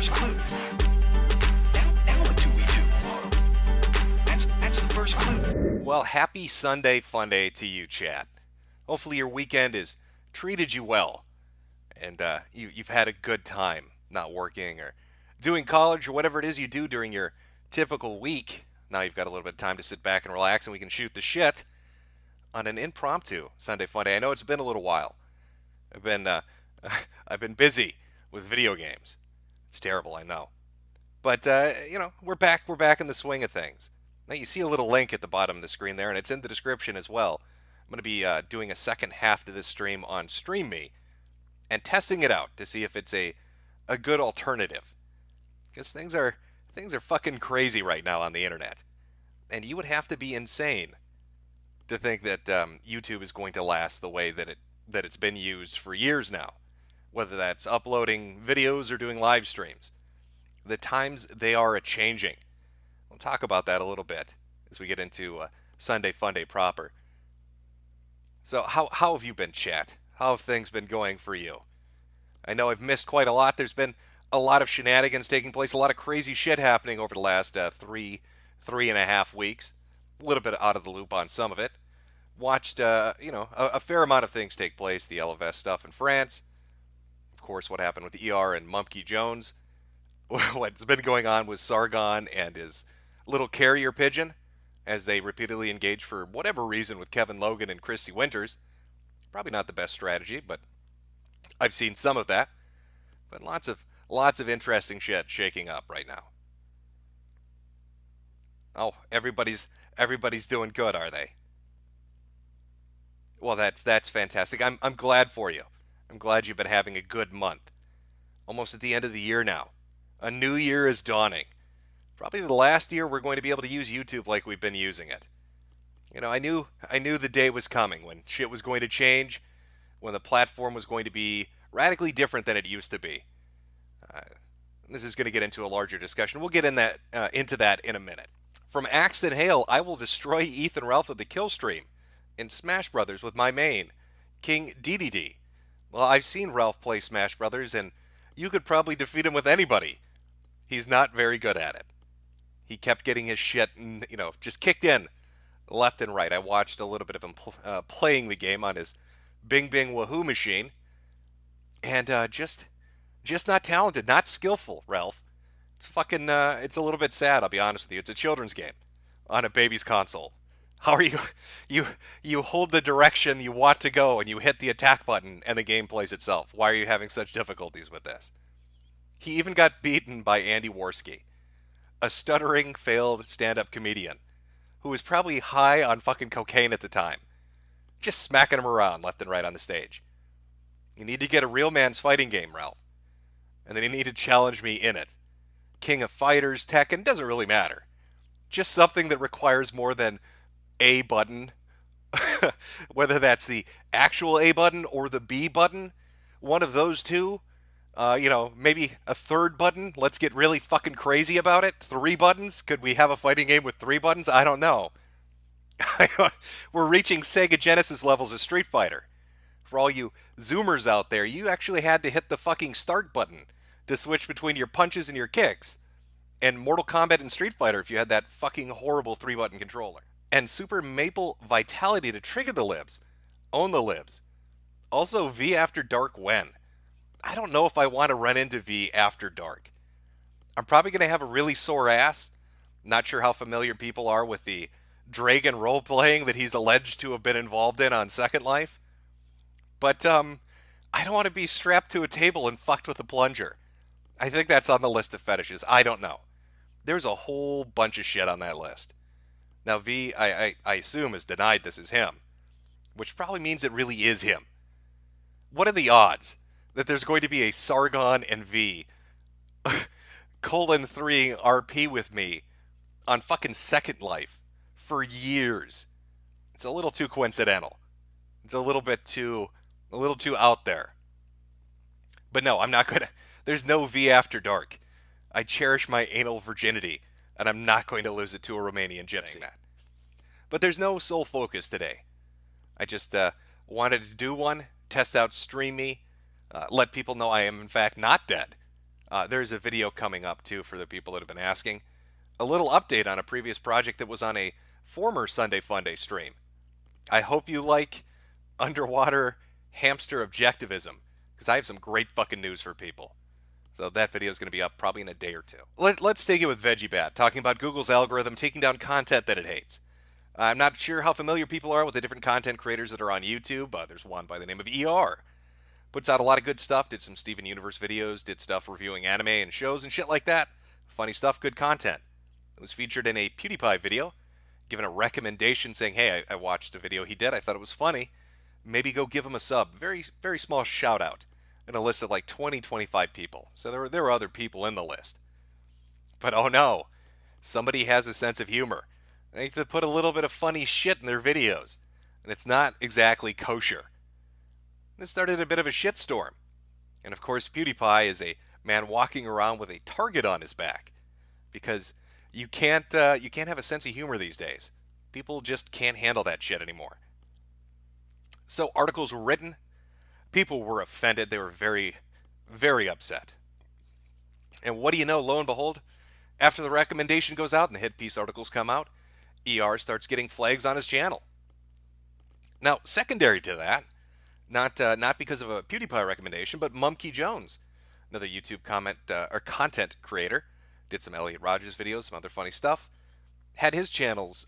first clue. Now what do we do? That's the first clue. Well, happy Sunday Funday to you, chat. Hopefully your weekend has treated you well, and you've had a good time not working or doing college or whatever it is you do during your typical week. Now you've got a little bit of time to sit back and relax, and we can shoot the shit on an impromptu Sunday Funday. I know it's been a little while. I've been I've been busy with video games. It's terrible, I know. But we're back in the swing of things. Now you see a little link at the bottom of the screen there, and it's in the description as well. I'm going to be doing a second half to this stream on StreamMe and testing it out to see if it's a good alternative. Because things are fucking crazy right now on the internet. And you would have to be insane to think that YouTube is going to last the way that it's been used for years now. Whether that's uploading videos or doing live streams. The times they are a-changing. We'll talk about that a little bit as we get into Sunday Funday proper. So how have you been, chat? How have things been going for you? I know I've missed quite a lot. There's been a lot of shenanigans taking place, a lot of crazy shit happening over the last three and a half weeks. A little bit out of the loop on some of it. Watched, a fair amount of things take place. The LFS stuff in France. Of course, what happened with ER and Mumkey Jones. What's been going on with Sargon and his little carrier pigeon as they repeatedly engage for whatever reason with Kevin Logan and Chrissy Winters. Probably not the best strategy, but I've seen some of that. But lots of interesting shit shaking up right now. Oh, everybody's doing good, are they? Well, that's fantastic. I'm glad for you. I'm glad you've been having a good month. Almost at the end of the year now. A new year is dawning. Probably the last year we're going to be able to use YouTube like we've been using it. You know, I knew the day was coming when shit was going to change, when the platform was going to be radically different than it used to be. This is going to get into a larger discussion. We'll get into that in a minute. From Axton Hale, I will destroy Ethan Ralph of the kill stream in Smash Brothers with my main, King DDD. Well, I've seen Ralph play Smash Brothers, and you could probably defeat him with anybody. He's not very good at it. He kept getting his shit, just kicked in left and right. I watched a little bit of him playing the game on his Bing Bing Wahoo machine, and just not talented, not skillful, Ralph. It's fucking, it's a little bit sad, I'll be honest with you. It's a children's game on a baby's console. How are you? You hold the direction you want to go, and you hit the attack button, and the game plays itself. Why are you having such difficulties with this? He even got beaten by Andy Worski, a stuttering, failed stand-up comedian who was probably high on fucking cocaine at the time. Just smacking him around left and right on the stage. You need to get a real man's fighting game, Ralph. And then you need to challenge me in it. King of Fighters, Tekken, doesn't really matter. Just something that requires more than A button. Whether that's the actual A button or the B button. One of those two. Maybe a third button. Let's get really fucking crazy about it. 3 buttons. Could we have a fighting game with 3 buttons? I don't know. We're reaching Sega Genesis levels of Street Fighter. For all you Zoomers out there, you actually had to hit the fucking start button to switch between your punches and your kicks. And Mortal Kombat and Street Fighter if you had that fucking horrible 3-button controller. And Super Maple Vitality to trigger the libs. Own the libs. Also, V After Dark when? I don't know if I want to run into V After Dark. I'm probably going to have a really sore ass. Not sure how familiar people are with the Dragon role-playing that he's alleged to have been involved in on Second Life. But, I don't want to be strapped to a table and fucked with a plunger. I think that's on the list of fetishes. I don't know. There's a whole bunch of shit on that list. Now, V, I assume, has denied this is him. Which probably means it really is him. What are the odds that there's going to be a Sargon and V :3 RP with me on fucking Second Life for years? It's a little too coincidental. It's a little too out there. But no, I'm not gonna. There's no V After Dark. I cherish my anal virginity, and I'm not going to lose it to a Romanian gypsy. But there's no sole focus today. I just wanted to do one, test out StreamMe, let people know I am in fact not dead. There's a video coming up too for the people that have been asking. A little update on a previous project that was on a former Sunday Funday stream. I hope you like underwater hamster objectivism, because I have some great fucking news for people. So that video is going to be up probably in a day or two. Let's take it with Veggie Bat, talking about Google's algorithm taking down content that it hates. I'm not sure how familiar people are with the different content creators that are on YouTube. There's one by the name of ER. Puts out a lot of good stuff, did some Steven Universe videos, did stuff reviewing anime and shows and shit like that. Funny stuff, good content. It was featured in a PewDiePie video, given a recommendation saying, hey, I watched a video he did, I thought it was funny. Maybe go give him a sub. Very, very small shout out in a list of like 20, 25 people. So there were other people in the list. But oh no, somebody has a sense of humor. They need to put a little bit of funny shit in their videos. And it's not exactly kosher. This started a bit of a shitstorm. And of course, PewDiePie is a man walking around with a target on his back. Because you can't have a sense of humor these days. People just can't handle that shit anymore. So articles were written. People were offended. They were very, very upset. And what do you know, lo and behold, after the recommendation goes out and the hit piece articles come out, ER starts getting flags on his channel. Now, secondary to that, not because of a PewDiePie recommendation, but Mumkey Jones, another YouTube content creator, did some Elliot Rogers videos, some other funny stuff, had his channels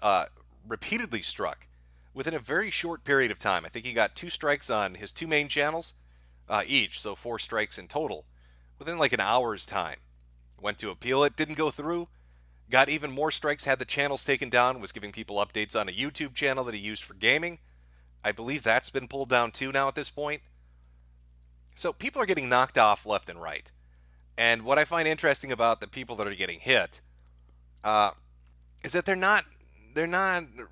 repeatedly struck within a very short period of time. I think he got 2 strikes on his 2 main channels each, so 4 strikes in total, within like an hour's time. Went to appeal it, didn't go through, got even more strikes, had the channels taken down, was giving people updates on a YouTube channel that he used for gaming. I believe that's been pulled down too now at this point. So people are getting knocked off left and right. And what I find interesting about the people that are getting hit is that they're not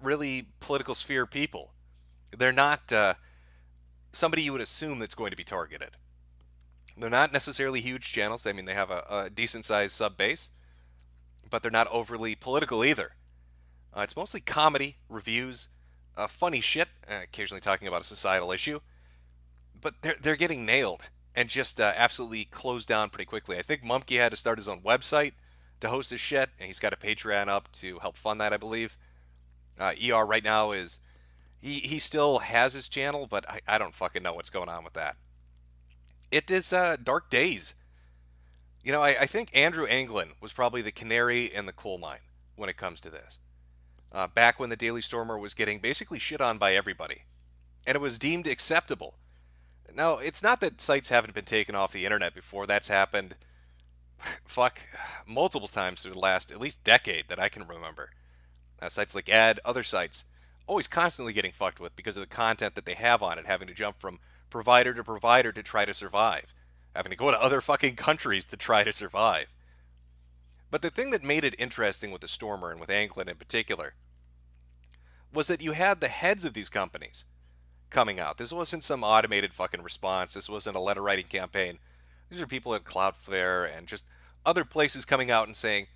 really political sphere people. They're not somebody you would assume that's going to be targeted. They're not necessarily huge channels. I mean, they have a decent-sized sub base, but they're not overly political either. It's mostly comedy, reviews, funny shit, occasionally talking about a societal issue, but they're getting nailed and just absolutely closed down pretty quickly. I think Mumkey had to start his own website to host his shit, and he's got a Patreon up to help fund that, I believe. ER right now is, he still has his channel, but I don't fucking know what's going on with that. It is dark days. You know, I think Andrew Anglin was probably the canary in the coal mine when it comes to this. Back when the Daily Stormer was getting basically shit on by everybody, and it was deemed acceptable. Now, it's not that sites haven't been taken off the internet before. That's happened, multiple times through the last at least decade that I can remember. Sites like other sites, always constantly getting fucked with because of the content that they have on it, having to jump from provider to provider to try to survive, having to go to other fucking countries to try to survive. But the thing that made it interesting with the Stormer and with Anglin in particular was that you had the heads of these companies coming out. This wasn't some automated fucking response. This wasn't a letter writing campaign. These are people at Cloudflare and just other places coming out and saying,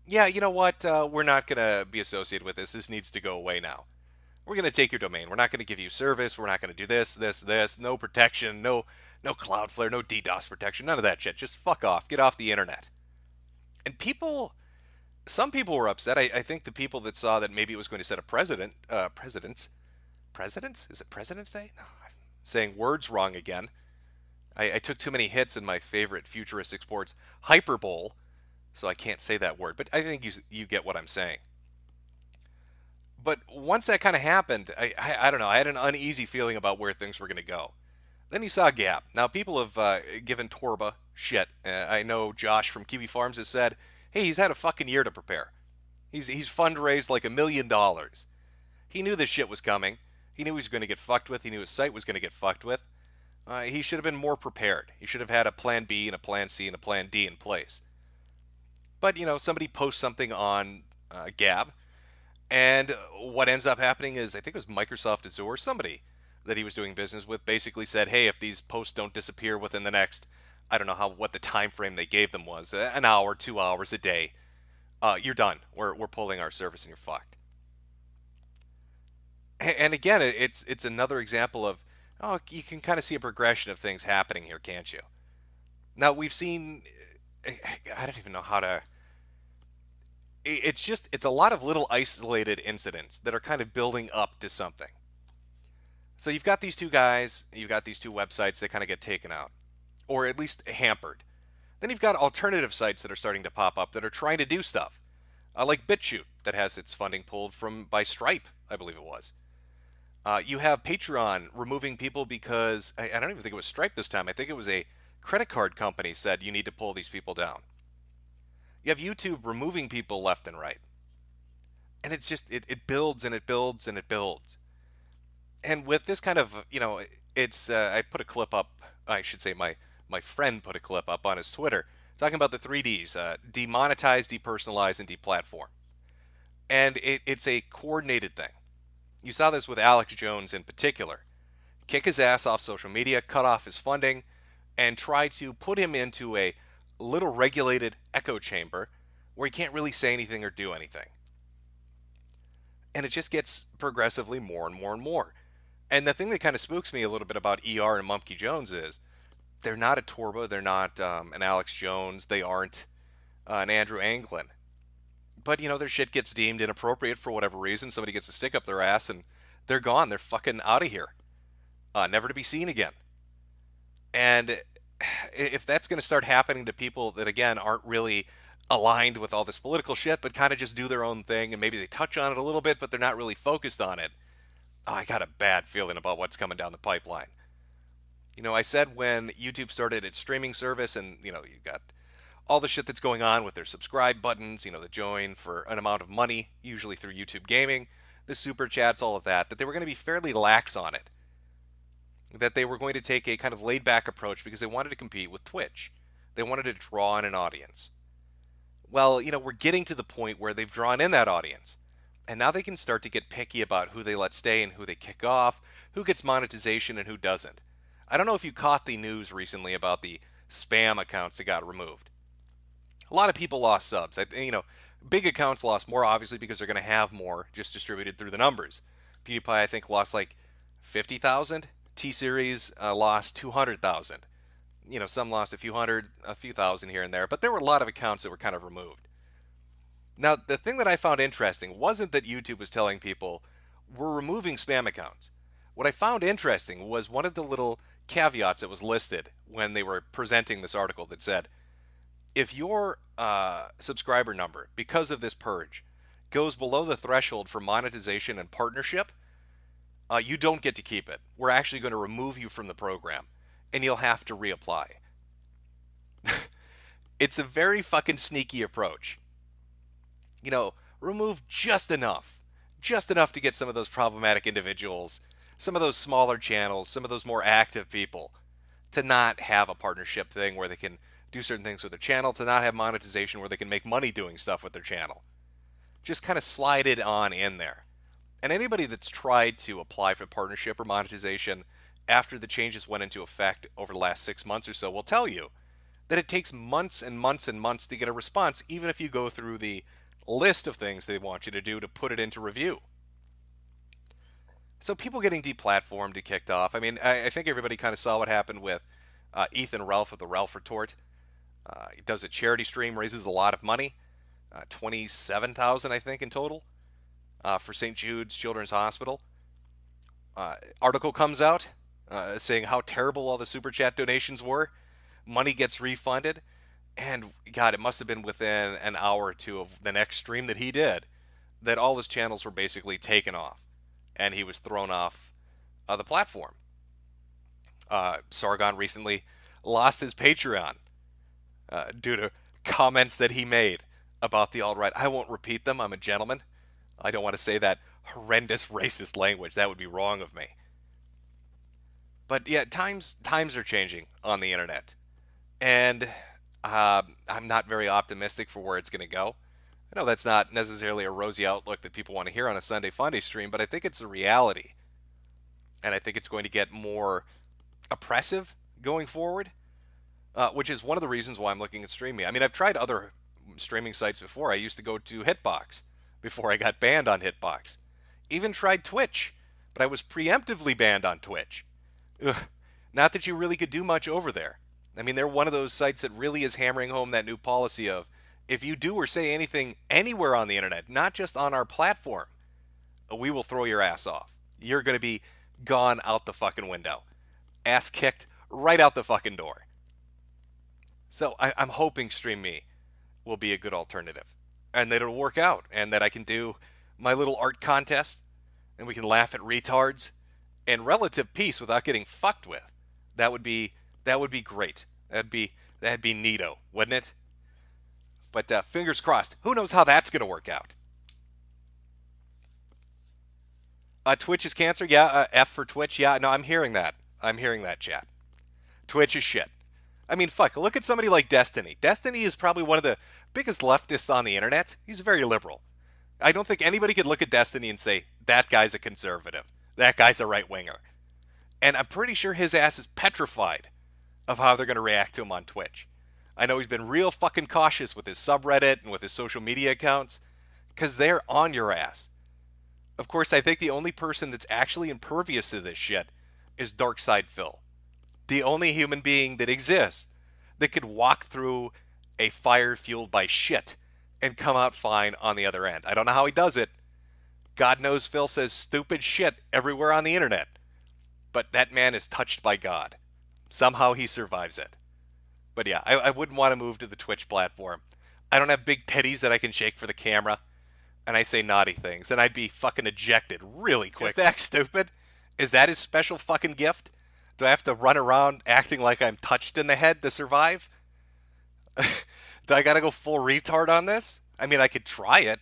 yeah, you know what, we're not going to be associated with this. This needs to go away now. We're going to take your domain. We're not going to give you service. We're not going to do this, no protection, no Cloudflare, no DDoS protection, none of that shit. Just fuck off. Get off the internet. And some people were upset. I think the people that saw that maybe it was going to set a presidents? Is it President's Day? No, I'm saying words wrong again. I took too many hits in my favorite futuristic sports, hyperbole, so I can't say that word. But I think you get what I'm saying. But once that kind of happened, I don't know, I had an uneasy feeling about where things were going to go. Then you saw Gap. Now, people have given Torba shit. I know Josh from Kiwi Farms has said, hey, he's had a fucking year to prepare. He's fundraised like $1 million. He knew this shit was coming. He knew he was going to get fucked with. He knew his site was going to get fucked with. He should have been more prepared. He should have had a plan B and a plan C and a plan D in place. But, you know, somebody posts something on Gab, and what ends up happening is, I think it was Microsoft Azure, somebody that he was doing business with basically said, hey, if these posts don't disappear within the next, I don't know what the time frame they gave them was, an hour, 2 hours a day, you're done. We're pulling our service and you're fucked. And again, it's another example of, you can kind of see a progression of things happening here, can't you? Now, we've seen I don't even know how to. It's a lot of little isolated incidents that are kind of building up to something. So you've got these two guys, you've got these two websites that kind of get taken out, or at least hampered. Then you've got alternative sites that are starting to pop up that are trying to do stuff, like BitChute that has its funding pulled from by Stripe, I believe it was. You have Patreon removing people because I don't even think it was Stripe this time. I think it was a credit card company said you need to pull these people down. You have YouTube removing people left and right, and it's just it builds and it builds and it builds. And with this kind of it's I put a clip up. I should say my friend put a clip up on his Twitter talking about the 3Ds: demonetize, depersonalize, and deplatform. And it's a coordinated thing. You saw this with Alex Jones in particular. Kick his ass off social media, cut off his funding, and try to put him into a little regulated echo chamber where he can't really say anything or do anything. And it just gets progressively more and more and more. And the thing that kind of spooks me a little bit about ER and Mumpke Jones is they're not a Torba, they're not an Alex Jones, they aren't an Andrew Anglin. But, their shit gets deemed inappropriate for whatever reason. Somebody gets a stick up their ass and they're gone. They're fucking out of here. Never to be seen again. And if that's going to start happening to people that, again, aren't really aligned with all this political shit, but kind of just do their own thing, and maybe they touch on it a little bit, but they're not really focused on it, I got a bad feeling about what's coming down the pipeline. I said when YouTube started its streaming service, and, you got all the shit that's going on with their subscribe buttons, the join for an amount of money, usually through YouTube Gaming, the super chats, all of that they were going to be fairly lax on it. That they were going to take a kind of laid back approach because they wanted to compete with Twitch. They wanted to draw in an audience. Well, we're getting to the point where they've drawn in that audience. And now they can start to get picky about who they let stay and who they kick off, who gets monetization and who doesn't. I don't know if you caught the news recently about the spam accounts that got removed. A lot of people lost subs. Big accounts lost more, obviously, because they're going to have more just distributed through the numbers. PewDiePie, I think, lost like 50,000. T-Series lost 200,000. Some lost a few hundred, a few thousand here and there, but there were a lot of accounts that were kind of removed. Now, the thing that I found interesting wasn't that YouTube was telling people, we're removing spam accounts. What I found interesting was one of the little caveats that was listed when they were presenting this article that said, if your subscriber number, because of this purge, goes below the threshold for monetization and partnership, you don't get to keep it. We're actually going to remove you from the program, and you'll have to reapply. It's a very fucking sneaky approach. Remove just enough to get some of those problematic individuals, some of those smaller channels, some of those more active people to not have a partnership thing where they can do certain things with their channel, to not have monetization where they can make money doing stuff with their channel. Just kind of slide it on in there. And anybody that's tried to apply for partnership or monetization after the changes went into effect over the last 6 months or so will tell you that it takes months and months and months to get a response, even if you go through the list of things they want you to do to put it into review. So people getting deplatformed and kicked off. I mean, I think everybody kind of saw what happened with Ethan Ralph of the Ralph Retort. He does a charity stream, raises a lot of money, 27,000 I think in total, for St. Jude's Children's Hospital. Article comes out saying how terrible all the super chat donations were. Money gets refunded, and God, it must have been within an hour or two of the next stream that he did that all his channels were basically taken off, and he was thrown off the platform. Sargon recently lost his Patreon due to comments that he made about the alt-right. I won't repeat them. I'm a gentleman. I don't want to say that horrendous racist language. That would be wrong of me. But yeah, times are changing on the internet, and I'm not very optimistic for where it's going to go. I know that's not necessarily a rosy outlook that people want to hear on a Sunday Funday stream, but I think it's a reality, and I think it's going to get more oppressive going forward, which is one of the reasons why I'm looking at streaming. I mean, I've tried other streaming sites before. I used to go to Hitbox before I got banned on Hitbox. Even tried Twitch, but I was preemptively banned on Twitch. Ugh. Not that you really could do much over there. I mean, they're one of those sites that really is hammering home that new policy of if you do or say anything anywhere on the internet, not just on our platform, we will throw your ass off. You're going to be gone out the fucking window. Ass kicked right out the fucking door. So I'm hoping Stream Me will be a good alternative and that it'll work out and that I can do my little art contest and we can laugh at retards in relative peace without getting fucked with. That would be great. That'd be neato, wouldn't it? But fingers crossed. Who knows how that's going to work out? Twitch is cancer? Yeah. F for Twitch? Yeah. No, I'm hearing that. I'm hearing that, chat. Twitch is shit. I mean, fuck, look at somebody like Destiny. Destiny is probably one of the biggest leftists on the internet. He's very liberal. I don't think anybody could look at Destiny and say, that guy's a conservative. That guy's a right-winger. And I'm pretty sure his ass is petrified of how they're going to react to him on Twitch. I know he's been real fucking cautious with his subreddit and with his social media accounts because they're on your ass. Of course, I think the only person that's actually impervious to this shit is Darkside Phil. The only human being that exists that could walk through a fire fueled by shit and come out fine on the other end. I don't know how he does it. God knows Phil says stupid shit everywhere on the internet. But that man is touched by God. Somehow he survives it. But yeah, I wouldn't want to move to the Twitch platform. I don't have big titties that I can shake for the camera. And I say naughty things. And I'd be fucking ejected really quick. Is that stupid? Is that his special fucking gift? Do I have to run around acting like I'm touched in the head to survive? Do I gotta go full retard on this? I mean, I could try it.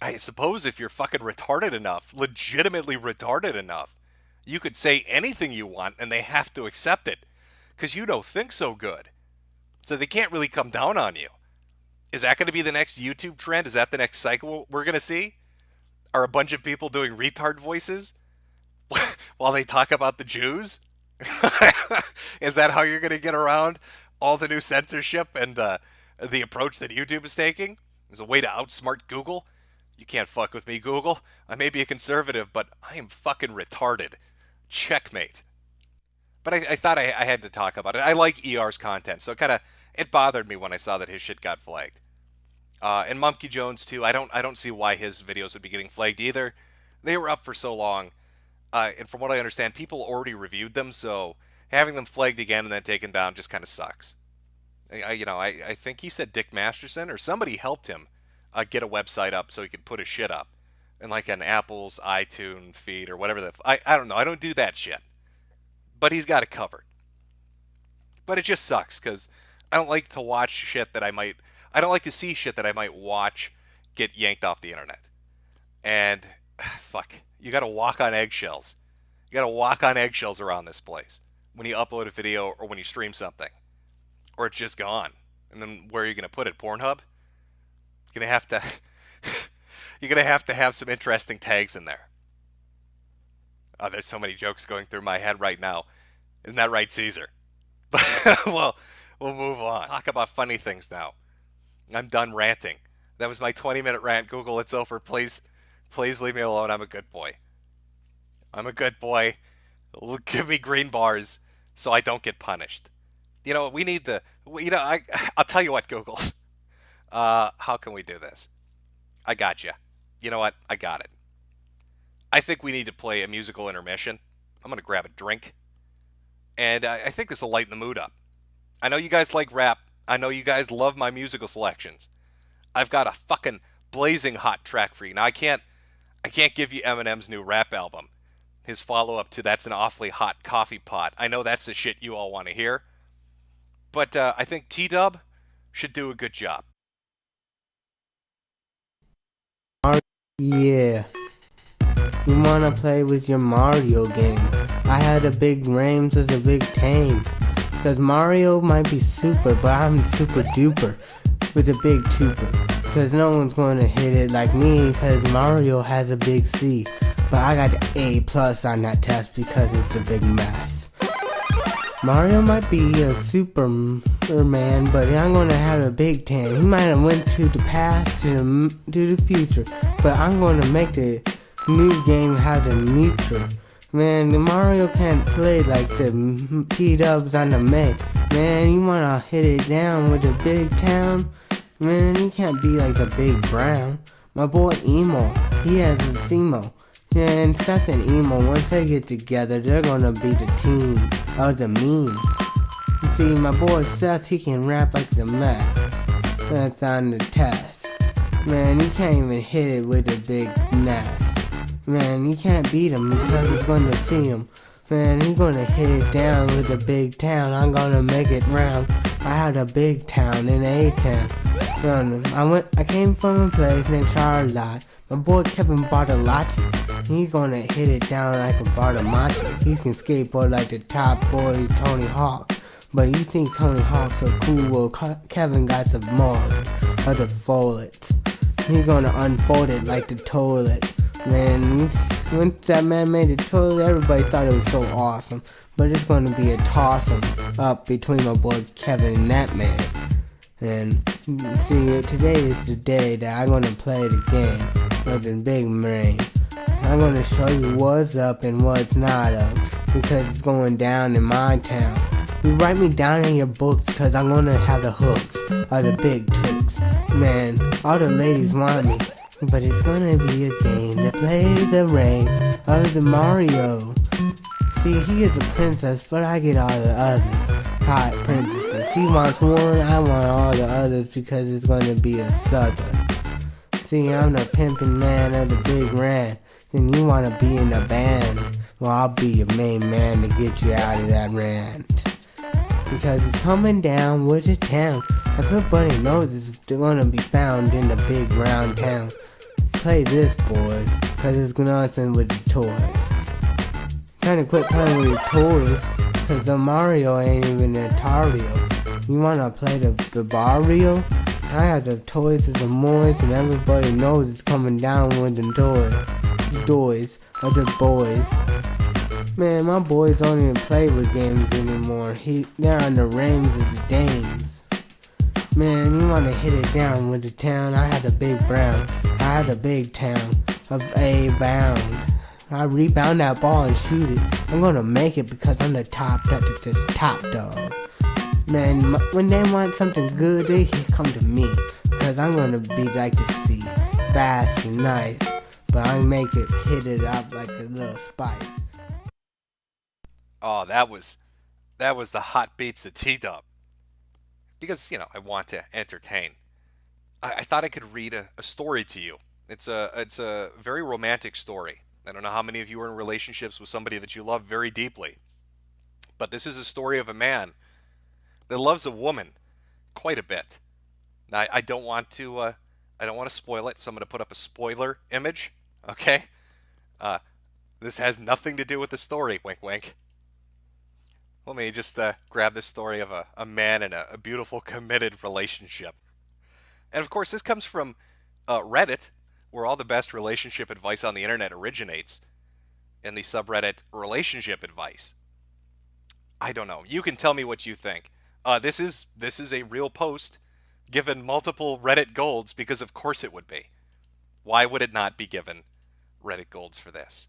I suppose if you're fucking retarded enough, legitimately retarded enough, you could say anything you want and they have to accept it. Because you don't think so good. So they can't really come down on you. Is that going to be the next YouTube trend? Is that the next cycle we're going to see? Are a bunch of people doing retard voices while they talk about the Jews? Is that how you're going to get around all the new censorship and the approach that YouTube is taking? As a way to outsmart Google? You can't fuck with me, Google. I may be a conservative, but I am fucking retarded. Checkmate. But I thought I had to talk about it. I like ER's content, so it bothered me when I saw that his shit got flagged. And Monkey Jones too. I don't see why his videos would be getting flagged either. They were up for so long, and from what I understand, people already reviewed them. So having them flagged again and then taken down just kind of sucks. I think he said Dick Masterson or somebody helped him get a website up so he could put his shit up, and like an Apple's iTunes feed or whatever. I don't know. I don't do that shit. But he's got it covered. But it just sucks because I don't like to watch shit that I don't like to see shit that I might watch get yanked off the internet. And fuck, you got to walk on eggshells. You got to walk on eggshells around this place when you upload a video or when you stream something, or it's just gone. And then where are you going to put it? Pornhub? You're gonna have to have some interesting tags in there. Oh, there's so many jokes going through my head right now. Isn't that right, Caesar? Well, we'll move on. Talk about funny things now. I'm done ranting. That was my 20-minute rant. Google, it's over. Please leave me alone. I'm a good boy. I'm a good boy. Give me green bars so I don't get punished. We need I'll tell you what, Google. How can we do this? I got you. You know what? I got it. I think we need to play a musical intermission. I'm going to grab a drink. And I think this will lighten the mood up. I know you guys like rap. I know you guys love my musical selections. I've got a fucking blazing hot track for you. Now, I can't give you Eminem's new rap album. His follow-up to That's an Awfully Hot Coffee Pot. I know that's the shit you all want to hear. But I think T-Dub should do a good job. Yeah. You wanna play with your Mario game. I had a big Rames as a big Tames. Cause Mario might be super, but I'm super duper with a big tuper. Cause no one's gonna hit it like me, cause Mario has a big C. But I got the A plus on that test because it's a big mess. Mario might be a Superman, but I'm gonna have a big tan. He might have went to the past to the future, but I'm gonna make the new game have the neutral. Man, the Mario can't play like the T-dubs on the May. Man, you wanna hit it down with the big town? Man, you can't be like the big brown. My boy Emo, he has a Semo. Yeah, and Seth and Emo, once they get together, they're gonna be the team of the meme. You see, my boy Seth, he can rap like the meth. That's on the test. Man, you can't even hit it with a big nest. Man, you can't beat him because he's gonna see him. Man, he's gonna hit it down with a big town. I'm gonna make it round. I had a big town in A-town. I came from a place named Charlotte. My boy Kevin Bartolacci, he's gonna hit it down like a Bartolacci. He can skateboard like the top boy Tony Hawk. But you think Tony Hawk's so cool, well Kevin got some more of the follets. He's gonna unfold it like the toilet. Man, once that man made the toilet, everybody thought it was so awesome. But it's gonna be a toss-em up between my boy Kevin and that man. And see, today is the day that I'm gonna play the game with the big brain. I'm gonna show you what's up and what's not up, because it's going down in my town. You write me down in your books, cause I'm gonna have the hooks, or the big tricks. Man, all the ladies want me, but it's gonna be a game that plays the rain of the Mario. See, he is a princess, but I get all the others. Hot princesses. He wants one, I want all the others, because it's gonna be a southern. See, I'm the pimpin' man of the big rant, and you wanna be in the band. Well, I'll be your main man to get you out of that rant. Because it's coming down with the town. Everybody knows it's gonna be found in the big round town. Play this, boys, cause it's nothing with the toys. Kinda quit playing with your toys, cause the Mario ain't even a Tario. You wanna play the Barrio? I have the toys of the moys, and everybody knows it's coming down with the toys of the boys. Man, my boys don't even play with games anymore. They're on the reins of the dames. Man, you wanna hit it down with the town? I had a big brown. I had a big town of A bound. I rebound that ball and shoot it. I'm gonna make it because I'm the top dog. Man, when they want something good, they come to me, because I'm gonna be like the sea, fast and nice, but I make it hit it up like a little spice. Oh, that was the hot beats of T-Dub. Because, I want to entertain. I thought I could read a story to you. It's a very romantic story. I don't know how many of you are in relationships with somebody that you love very deeply. But this is a story of a man that loves a woman quite a bit. Now, I don't want to spoil it, so I'm going to put up a spoiler image, okay? This has nothing to do with the story, wink wink. Let me just grab this story of a man in a beautiful, committed relationship. And of course, this comes from Reddit, where all the best relationship advice on the internet originates, in the subreddit Relationship Advice. I don't know. You can tell me what you think. This is a real post, given multiple Reddit golds, because of course it would be. Why would it not be given Reddit golds for this?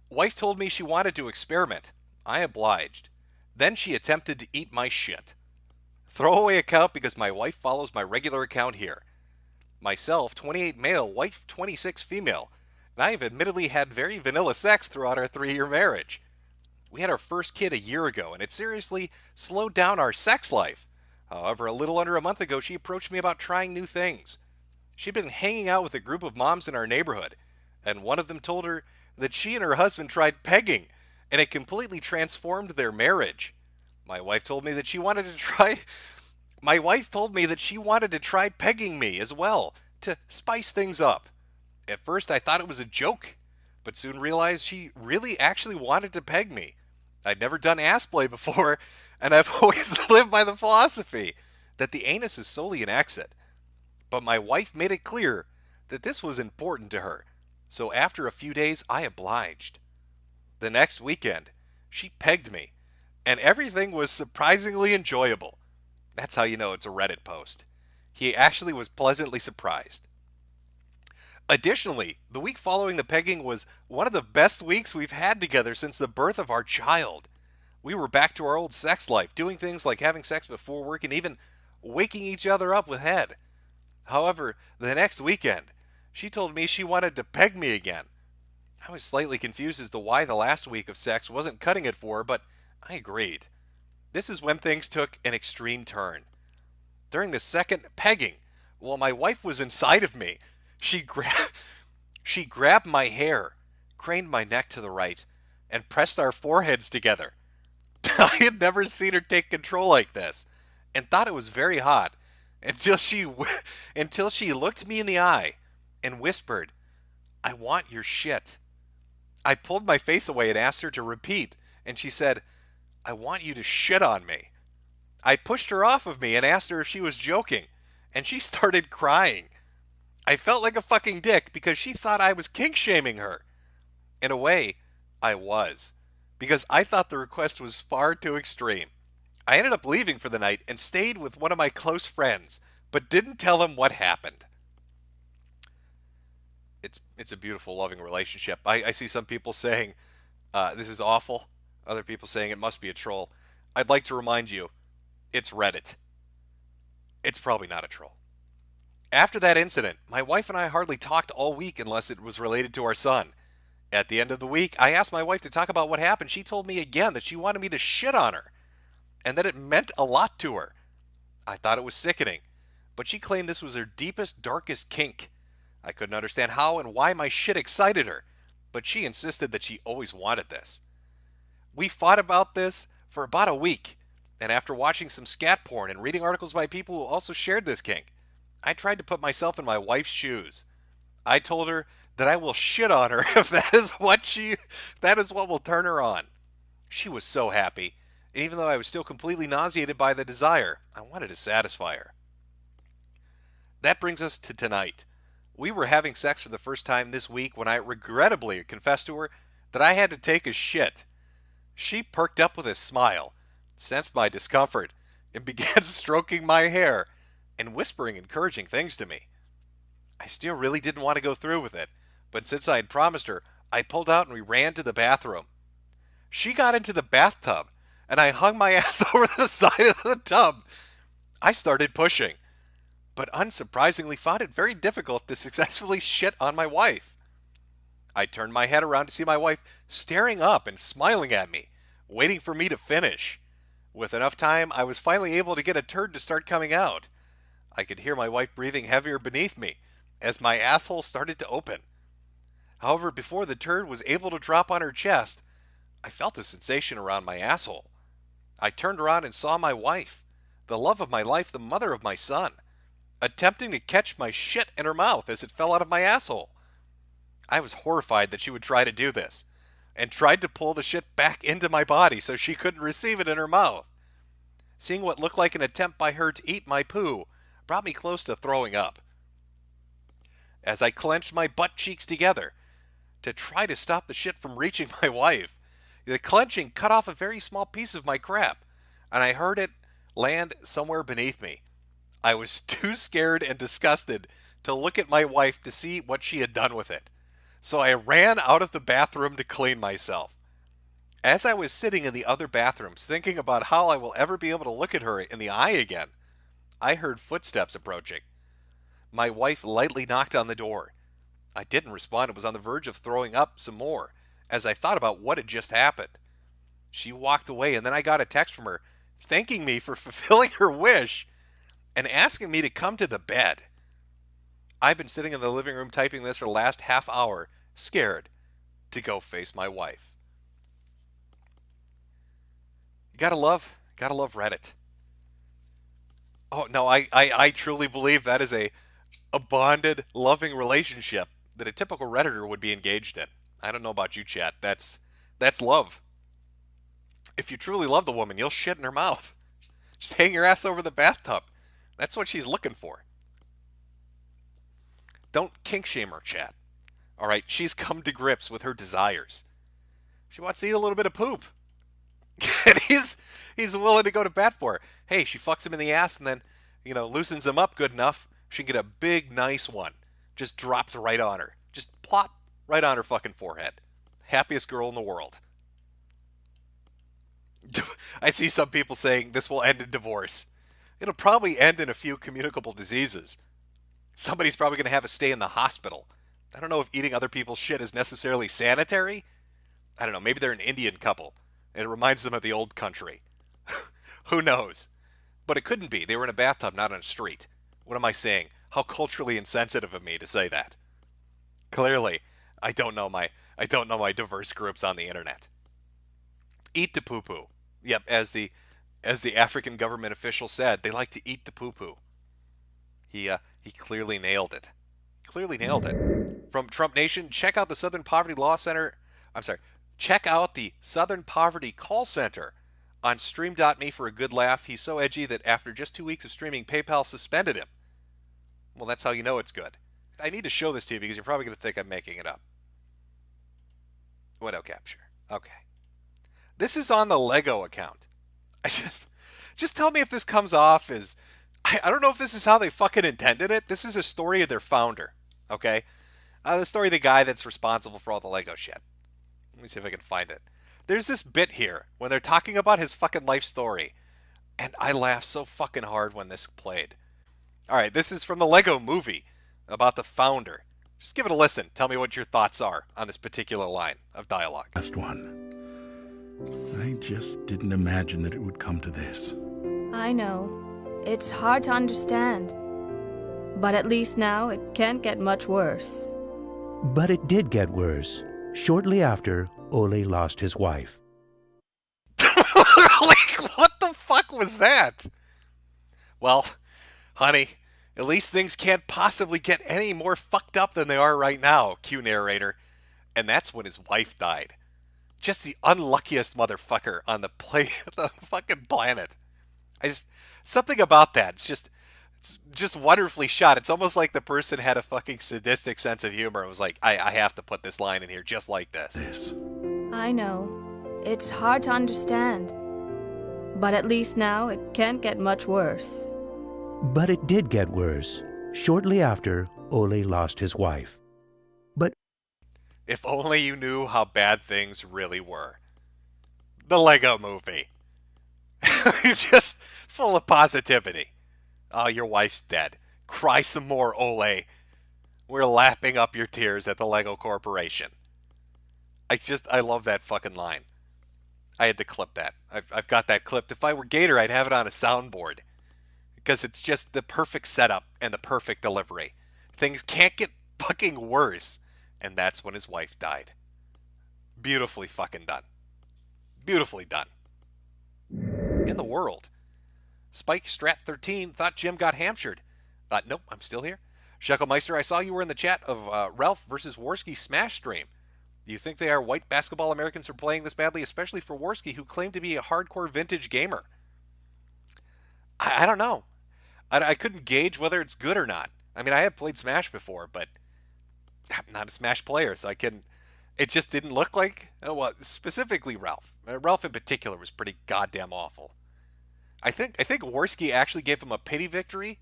Wife told me she wanted to experiment. I obliged. Then she attempted to eat my shit. Throwaway account because my wife follows my regular account here. Myself, 28 male, wife 26 female, and I have admittedly had very vanilla sex throughout our 3-year marriage. We had our first kid a year ago, and it seriously slowed down our sex life. However, a little under a month ago, she approached me about trying new things. She'd been hanging out with a group of moms in our neighborhood, and one of them told her that she and her husband tried pegging, and it completely transformed their marriage. My wife told me that she wanted to try pegging me as well, to spice things up. At first I thought it was a joke, but soon realized she really actually wanted to peg me. I'd never done ass play before, and I've always lived by the philosophy that the anus is solely an exit. But my wife made it clear that this was important to her, so after a few days I obliged. The next weekend, she pegged me, and everything was surprisingly enjoyable. That's how you know it's a Reddit post. He actually was pleasantly surprised. Additionally, the week following the pegging was one of the best weeks we've had together since the birth of our child. We were back to our old sex life, doing things like having sex before work and even waking each other up with head. However, the next weekend, she told me she wanted to peg me again. I was slightly confused as to why the last week of sex wasn't cutting it for her, but I agreed. This is when things took an extreme turn. During the second pegging, while my wife was inside of me, she, gra- she grabbed my hair, craned my neck to the right, and pressed our foreheads together. I had never seen her take control like this, and thought it was very hot until she looked me in the eye and whispered, "I want your shit." I pulled my face away and asked her to repeat, and she said, "I want you to shit on me." I pushed her off of me and asked her if she was joking, and she started crying. I felt like a fucking dick because she thought I was kink shaming her. In a way, I was, because I thought the request was far too extreme. I ended up leaving for the night and stayed with one of my close friends, but didn't tell him what happened. It's a beautiful, loving relationship. I see some people saying, this is awful. Other people saying it must be a troll. I'd like to remind you, it's Reddit. It's probably not a troll. After that incident, my wife and I hardly talked all week unless it was related to our son. At the end of the week, I asked my wife to talk about what happened. She told me again that she wanted me to shit on her, and that it meant a lot to her. I thought it was sickening, but she claimed this was her deepest, darkest kink. I couldn't understand how and why my shit excited her, but she insisted that she always wanted this. We fought about this for about a week, and after watching some scat porn and reading articles by people who also shared this kink, I tried to put myself in my wife's shoes. I told her that I will shit on her if that is what will turn her on. She was so happy, and even though I was still completely nauseated by the desire, I wanted to satisfy her. That brings us to tonight. We were having sex for the first time this week when I regrettably confessed to her that I had to take a shit. She perked up with a smile, sensed my discomfort, and began stroking my hair and whispering encouraging things to me. I still really didn't want to go through with it, but since I had promised her, I pulled out and we ran to the bathroom. She got into the bathtub, and I hung my ass over the side of the tub. I started pushing, but unsurprisingly found it very difficult to successfully shit on my wife. I turned my head around to see my wife staring up and smiling at me, waiting for me to finish. With enough time, I was finally able to get a turd to start coming out. I could hear my wife breathing heavier beneath me as my asshole started to open. However, before the turd was able to drop on her chest, I felt a sensation around my asshole. I turned around and saw my wife, the love of my life, the mother of my son, attempting to catch my shit in her mouth as it fell out of my asshole. I was horrified that she would try to do this, and tried to pull the shit back into my body so she couldn't receive it in her mouth. Seeing what looked like an attempt by her to eat my poo brought me close to throwing up. As I clenched my butt cheeks together to try to stop the shit from reaching my wife, the clenching cut off a very small piece of my crap, and I heard it land somewhere beneath me. I was too scared and disgusted to look at my wife to see what she had done with it, so I ran out of the bathroom to clean myself. As I was sitting in the other bathrooms thinking about how I will ever be able to look at her in the eye again, I heard footsteps approaching. My wife lightly knocked on the door. I didn't respond and was on the verge of throwing up some more as I thought about what had just happened. She walked away, and then I got a text from her thanking me for fulfilling her wish and asking me to come to the bed. I've been sitting in the living room typing this for the last half hour, scared to go face my wife. You gotta love Reddit. Oh, no, I truly believe that is a bonded, loving relationship that a typical Redditor would be engaged in. I don't know about you, chat. That's love. If you truly love the woman, you'll shit in her mouth. Just hang your ass over the bathtub. That's what she's looking for. Don't kink shame her, chat. Alright, she's come to grips with her desires. She wants to eat a little bit of poop. And he's willing to go to bat for her. Hey, she fucks him in the ass and then, loosens him up good enough. She can get a big, nice one. Just dropped right on her. Just plop right on her fucking forehead. Happiest girl in the world. I see some people saying this will end in divorce. It'll probably end in a few communicable diseases. Somebody's probably going to have to stay in the hospital. I don't know if eating other people's shit is necessarily sanitary. I don't know. Maybe they're an Indian couple, and it reminds them of the old country. Who knows? But it couldn't be. They were in a bathtub, not on a street. What am I saying? How culturally insensitive of me to say that. Clearly, I don't know my diverse groups on the internet. Eat the poo poo. Yep, as the African government official said, they like to eat the poo poo. He clearly nailed it. Clearly nailed it. From Trump Nation, check out the Southern Poverty Law Center. I'm sorry. Check out the Southern Poverty Call Center on stream.me for a good laugh. He's so edgy that after just 2 weeks of streaming, PayPal suspended him. Well, that's how you know it's good. I need to show this to you because you're probably going to think I'm making it up. Window capture. Okay. This is on the Lego account. I just tell me if this comes off as... I don't know if this is how they fucking intended it. This is a story of their founder. Okay? The story of the guy that's responsible for all the Lego shit. Let me see if I can find it. There's this bit here when they're talking about his fucking life story. And I laughed so fucking hard when this played. Alright, this is from the Lego movie about the founder. Just give it a listen. Tell me what your thoughts are on this particular line of dialogue. Last one. I just didn't imagine that it would come to this. I know. It's hard to understand. But at least now it can't get much worse. But it did get worse. Shortly after, Ole lost his wife. Like, what the fuck was that? Well, honey, at least things can't possibly get any more fucked up than they are right now, cue narrator. And that's when his wife died. Just the unluckiest motherfucker on the fucking planet. Something about that. It's just wonderfully shot. It's almost like the person had a fucking sadistic sense of humor and was like, I have to put this line in here just like this. I know. It's hard to understand. But at least now it can't get much worse. But it did get worse. Shortly after, Ole lost his wife. But if only you knew how bad things really were. The Lego movie. Just full of positivity. Oh, your wife's dead. Cry some more, Ole. We're lapping up your tears at the Lego Corporation. I love that fucking line. I had to clip that. I've got that clipped. If I were Gator, I'd have it on a soundboard. Because it's just the perfect setup and the perfect delivery. Things can't get fucking worse. And that's when his wife died. Beautifully fucking done. Beautifully done. In the world. Spike Strat 13 thought Jim got hamstred. Nope, I'm still here. Shekelmeister, I saw you were in the chat of Ralph versus Worski Smash stream. Do you think they are white basketball Americans for playing this badly, especially for Worski, who claimed to be a hardcore vintage gamer? I don't know. I couldn't gauge whether it's good or not. I mean, I have played Smash before, but I'm not a Smash player, so I couldn't... It just didn't look like... Well, specifically Ralph. Ralph in particular was pretty goddamn awful. I think Worski actually gave him a pity victory,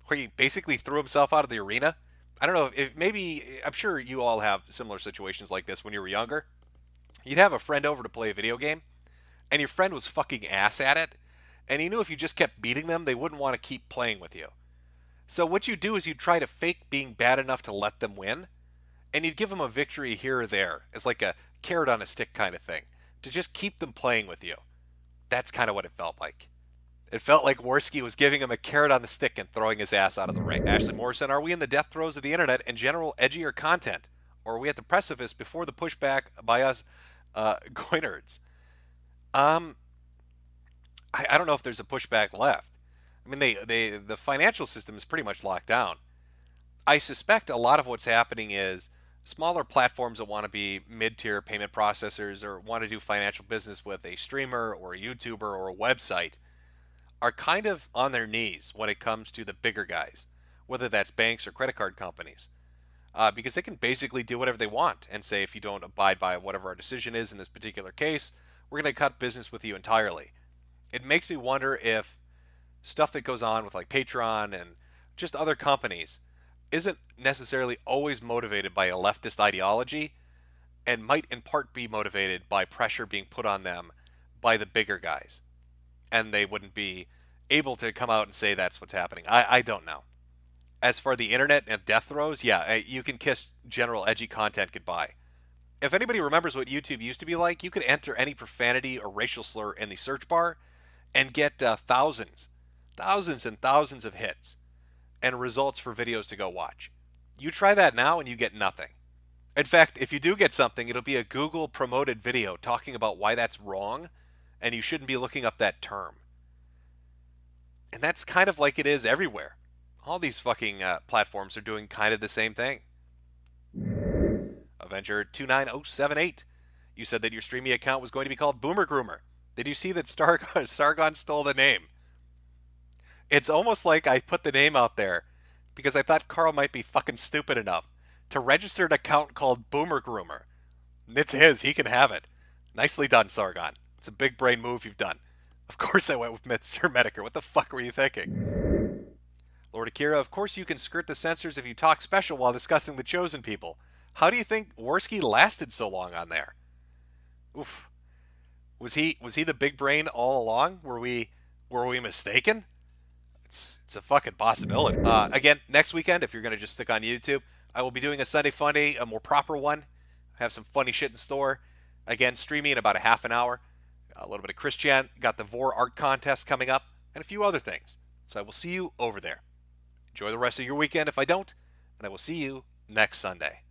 where he basically threw himself out of the arena. I don't know if maybe... I'm sure you all have similar situations like this when you were younger. You'd have a friend over to play a video game, and your friend was fucking ass at it, and you knew if you just kept beating them, they wouldn't want to keep playing with you. So what you do is you try to fake being bad enough to let them win, and you'd give them a victory here or there as like a carrot on a stick kind of thing to just keep them playing with you. That's kind of what it felt like. It felt like Worski was giving him a carrot on the stick and throwing his ass out of the ring. Ashley Morrison, are we in the death throes of the internet and general edgier content? Or are we at the precipice before the pushback by us goinerds? I don't know if there's a pushback left. I mean, the financial system is pretty much locked down. I suspect a lot of what's happening is smaller platforms that want to be mid-tier payment processors or want to do financial business with a streamer or a YouTuber or a website are kind of on their knees when it comes to the bigger guys, whether that's banks or credit card companies, because they can basically do whatever they want and say, if you don't abide by whatever our decision is in this particular case, we're going to cut business with you entirely. It makes me wonder if stuff that goes on with like Patreon and just other companies isn't necessarily always motivated by a leftist ideology and might in part be motivated by pressure being put on them by the bigger guys. And they wouldn't be able to come out and say that's what's happening. I don't know. As for the internet and death throes, yeah, you can kiss general edgy content goodbye. If anybody remembers what YouTube used to be like, you could enter any profanity or racial slur in the search bar and get thousands and thousands of hits and results for videos to go watch. You try that now and you get nothing. In fact, if you do get something, it'll be a Google promoted video talking about why that's wrong and you shouldn't be looking up that term. And that's kind of like it is everywhere. All these fucking platforms are doing kind of the same thing. Avenger29078, you said that your streaming account was going to be called Boomer Groomer. Did you see that Sargon stole the name? It's almost like I put the name out there because I thought Carl might be fucking stupid enough to register an account called Boomer Groomer. It's his. He can have it. Nicely done, Sargon. It's a big brain move you've done. Of course I went with Mr. Metokur. What the fuck were you thinking? Lord Akira, of course you can skirt the censors if you talk special while discussing the Chosen People. How do you think Worski lasted so long on there? Oof. Was he the big brain all along? Were we mistaken? It's a fucking possibility. Again, next weekend, if you're going to just stick on YouTube, I will be doing a Sunday Funday, a more proper one. I have some funny shit in store. Again, streaming in about a half an hour. A little bit of Christian. Got the Vor art contest coming up, and a few other things. So I will see you over there. Enjoy the rest of your weekend if I don't, and I will see you next Sunday.